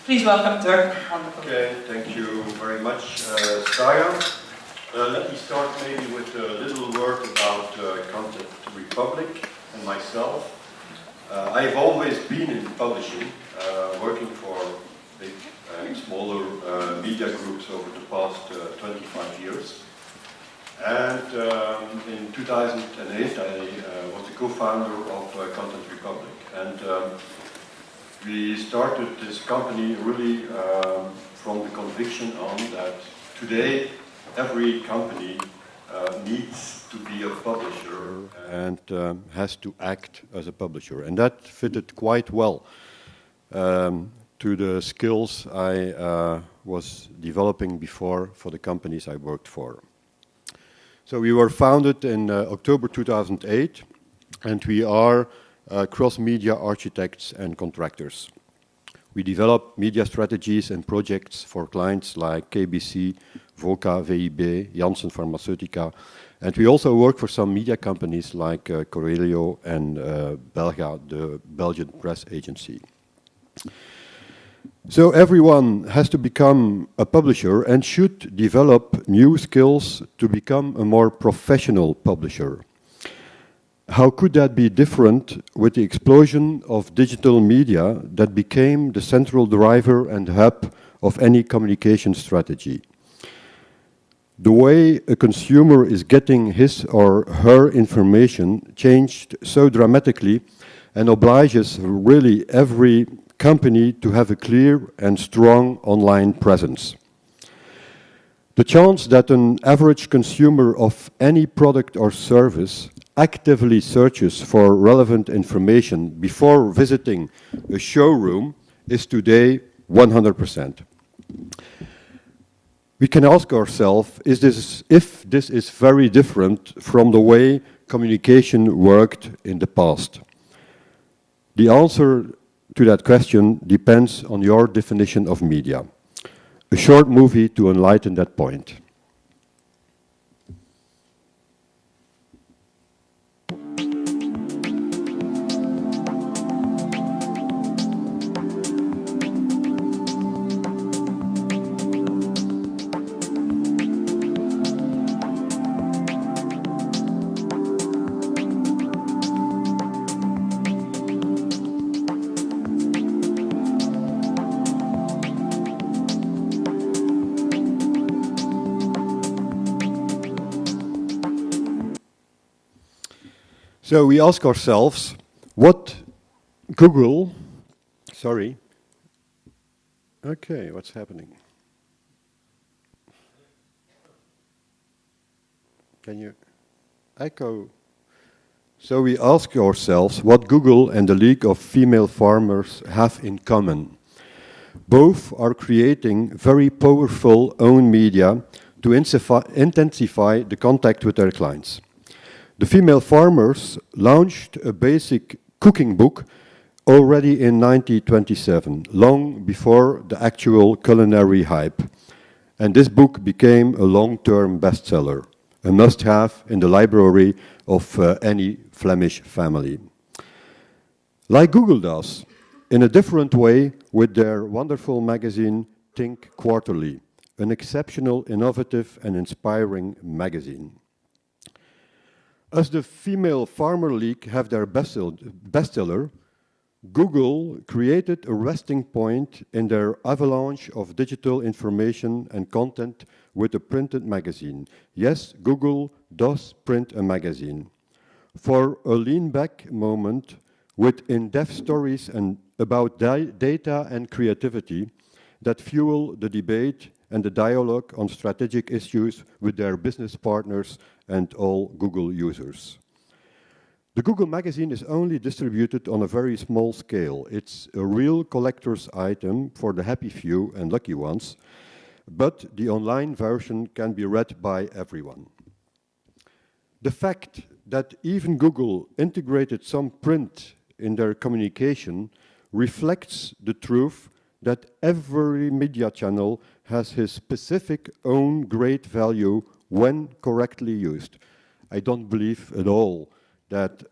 Please welcome Dirk Vandekerckhove. Okay, thank you very much, Staya. Let me start maybe with a little word about Content Republic and myself. I've always been in publishing, working for big and smaller media groups over the past 25 years. And in 2008 I was the co-founder of Content Republic. And we started this company really from the conviction on that today every company needs to be a publisher and has to act as a publisher. And that fitted quite well to the skills I was developing before for the companies I worked for. So we were founded in October 2008, and we are cross-media architects and contractors. We develop media strategies and projects for clients like KBC, Voka, VIB, Janssen Pharmaceutica, and we also work for some media companies like Corelio and Belga, the Belgian press agency. So everyone has to become a publisher and should develop new skills to become a more professional publisher. How could that be different with the explosion of digital media that became the central driver and hub of any communication strategy? The way a consumer is getting his or her information changed so dramatically and obliges really every company to have a clear and strong online presence. The chance that an average consumer of any product or service actively searches for relevant information before visiting a showroom is today 100%. We can ask ourselves if this is very different from the way communication worked in the past. The answer to that question depends on your definition of media. A short movie to enlighten that point. So we ask ourselves, what Google, okay, what's happening? Can you echo? So we ask ourselves what Google and the League of Female Farmers have in common. Both are creating very powerful own media to intensify the contact with their clients. The female farmers launched a basic cooking book already in 1927, long before the actual culinary hype. And this book became a long-term bestseller, a must-have in the library of any Flemish family. Like Google does, in a different way with their wonderful magazine Think Quarterly, an exceptional, innovative and inspiring magazine. As the Female Farmer League have their bestseller, Google created a resting point in their avalanche of digital information and content with a printed magazine. Yes, Google does print a magazine. For a lean-back moment with in-depth stories and about data and creativity that fuel the debate and the dialogue on strategic issues with their business partners and all Google users. The Google magazine is only distributed on a very small scale. It's a real collector's item for the happy few and lucky ones, but the online version can be read by everyone. The fact that even Google integrated some print in their communication reflects the truth that every media channel has his specific own great value when correctly used. I don't believe at all that,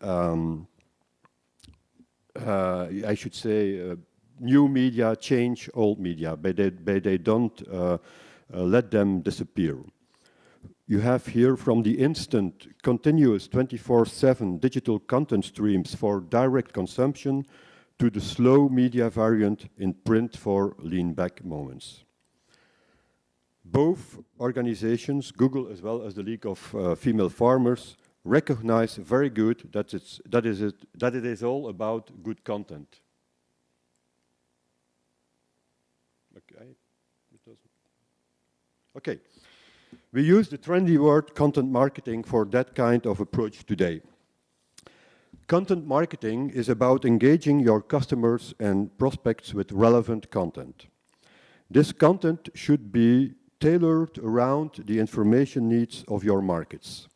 I should say, new media change old media, but they don't let them disappear. You have here from the instant, continuous 24/7 digital content streams for direct consumption to the slow media variant in print for lean back moments. Both organizations, Google as well as the League of Female Farmers, recognize very good that it is all about good content. Okay, it doesn't. Okay, we use the trendy word content marketing for that kind of approach today. Content marketing is about engaging your customers and prospects with relevant content. This content should be tailored around the information needs of your markets.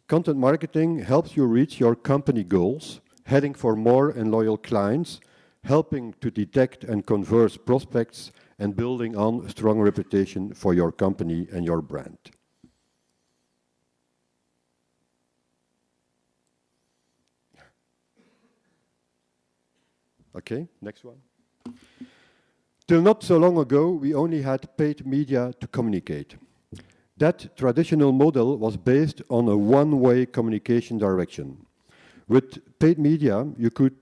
Content marketing helps you reach your company goals, heading for more and loyal clients, helping to detect and convert prospects, and building on a strong reputation for your company and your brand. Okay, next one. Till not so long ago, we only had paid media to communicate. That traditional model was based on a one-way communication direction. With paid media, you could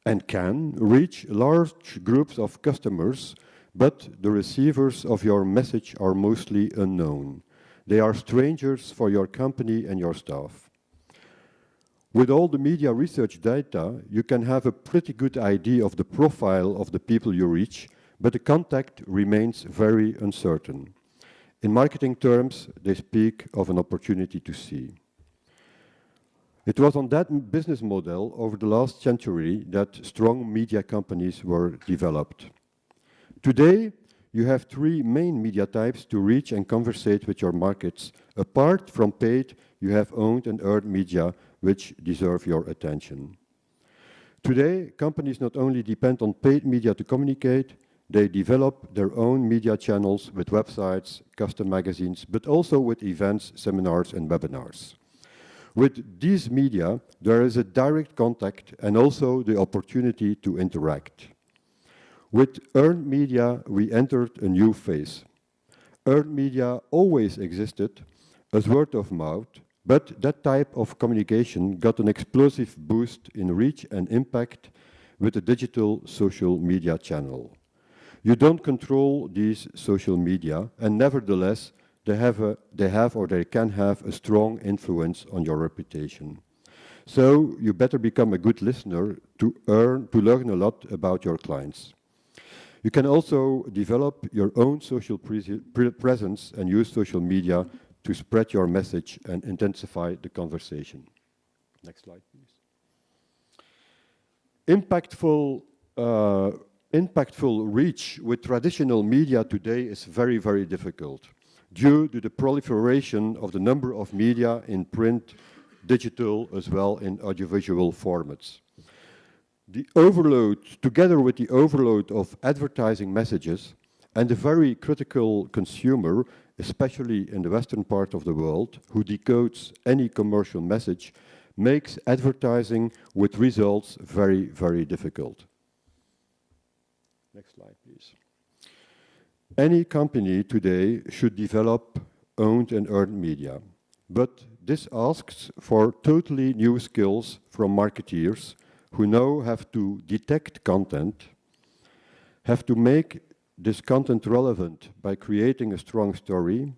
and can reach large groups of customers, but the receivers of your message are mostly unknown. They are strangers for your company and your staff. With all the media research data, you can have a pretty good idea of the profile of the people you reach, but the contact remains very uncertain. In marketing terms, they speak of an opportunity to see. It was on that business model over the last century that strong media companies were developed. Today, you have three main media types to reach and conversate with your markets. Apart from paid, you have owned and earned media which deserve your attention. Today, companies not only depend on paid media to communicate, they develop their own media channels with websites, custom magazines, but also with events, seminars, and webinars. With these media, there is a direct contact and also the opportunity to interact. With earned media, we entered a new phase. Earned media always existed as word of mouth, but that type of communication got an explosive boost in reach and impact with the digital social media channel. You don't control these social media, and nevertheless, they can have a strong influence on your reputation. So you better become a good listener to learn a lot about your clients. You can also develop your own social presence and use social media to spread your message and intensify the conversation. Next slide, please. Impactful reach with traditional media today is very, very difficult due to the proliferation of the number of media in print, digital, as well in audiovisual formats. The overload, together with the overload of advertising messages and the very critical consumer, especially in the Western part of the world, who decodes any commercial message, makes advertising with results very, very difficult. Next slide, please. Any company today should develop owned and earned media, but this asks for totally new skills from marketeers who now have to detect content, have to make this content relevant by creating a strong story,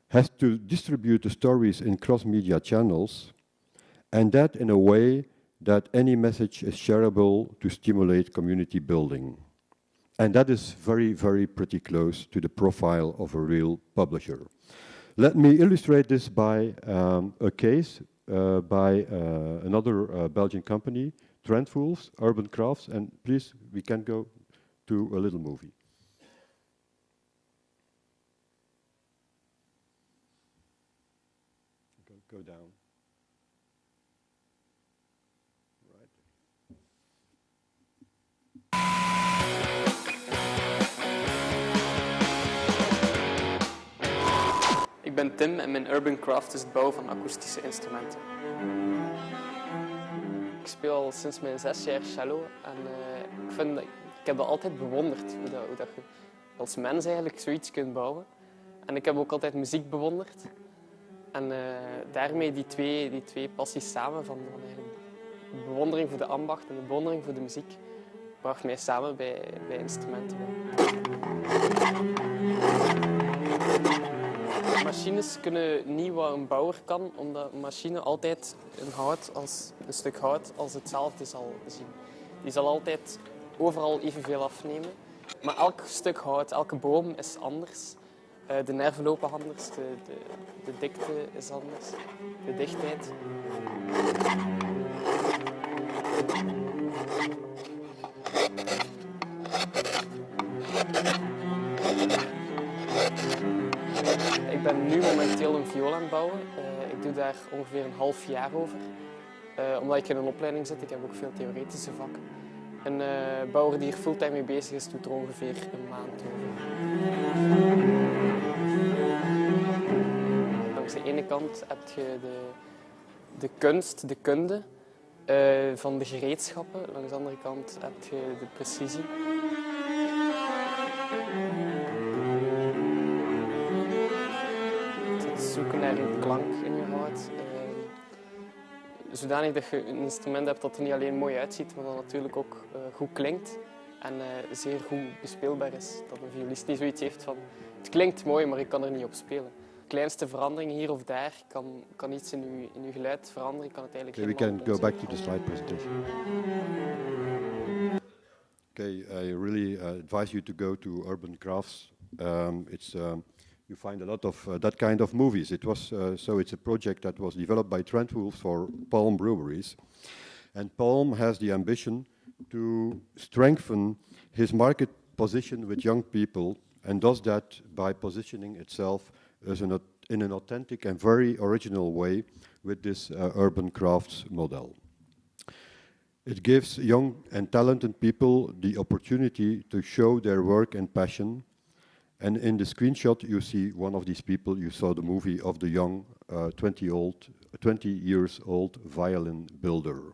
has to distribute the stories in cross-media channels, and that in a way that any message is shareable to stimulate community building. And that is very, very pretty close to the profile of a real publisher. Let me illustrate this by a case by another Belgian company, Trendfools, Urban Crafts, and please, we can go to a little movie. Go down. Right. Ik ben Tim en mijn Urban Craft is het bouwen van akoestische instrumenten. Ik speel al sinds mijn 6 jaar cello en ik heb dat altijd bewonderd, hoe dat je als mens eigenlijk zoiets kunt bouwen. En ik heb ook altijd muziek bewonderd. En daarmee die twee passies samen, van eigenlijk de bewondering voor de ambacht en de bewondering voor de muziek, bracht mij samen bij instrumenten. Machines kunnen niet wat een bouwer kan, omdat een machine altijd een stuk hout als hetzelfde zal zien. Die zal altijd overal evenveel afnemen. Maar elk stuk hout, elke boom is anders. De nerven lopen anders, de dikte is anders, de dichtheid. Ik ben nu momenteel een viool aan het bouwen. Ik doe daar ongeveer een half jaar over. Omdat ik in een opleiding zit, ik heb ook veel theoretische vakken. Een bouwer die er fulltime mee bezig is, doet er ongeveer een maand over. Langs de ene kant heb je de kunst, de kunde van de gereedschappen. Langs de andere kant heb je de precisie. Het zoeken naar een klank in je hout. Zodanig dat je een instrument hebt dat er niet alleen mooi uitziet, maar dat natuurlijk ook goed klinkt en zeer goed bespeelbaar is. Dat een violist die zoiets heeft van, het klinkt mooi, maar ik kan er niet op spelen. De kleinste verandering hier of daar kan iets in uw geluid veranderen. Kan het eigenlijk we can go back to the slide presentation. Okay, I really advise you to go to Urban Crafts. You find a lot of that kind of movies. It's a project that was developed by Trent Wolf for Palm Breweries. And Palm has the ambition to strengthen his market position with young people, and does that by positioning itself as in an authentic and very original way with this Urban Crafts model. It gives young and talented people the opportunity to show their work and passion. And in the screenshot, you see one of these people. You saw the movie of the young 20 years old violin builder.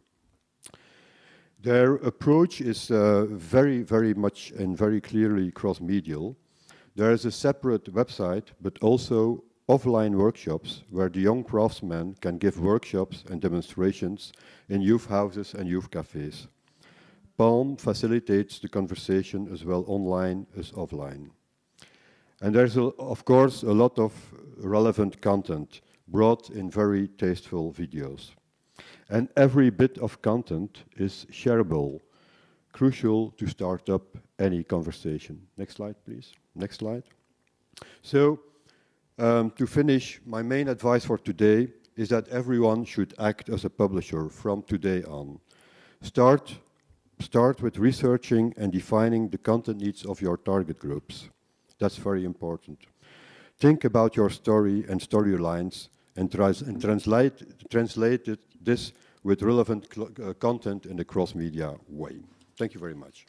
Their approach is very, very much and very clearly cross-medial. There is a separate website, but also offline workshops where the young craftsmen can give workshops and demonstrations in youth houses and youth cafes. Palm facilitates the conversation as well online as offline. And there's, of course, a lot of relevant content brought in very tasteful videos. And every bit of content is shareable, crucial to start up any conversation. Next slide, please. Next slide. So, to finish, my main advice for today is that everyone should act as a publisher from today on. Start with researching and defining the content needs of your target groups. That's very important. Think about your story and storylines and translate this with relevant content in a cross-media way. Thank you very much.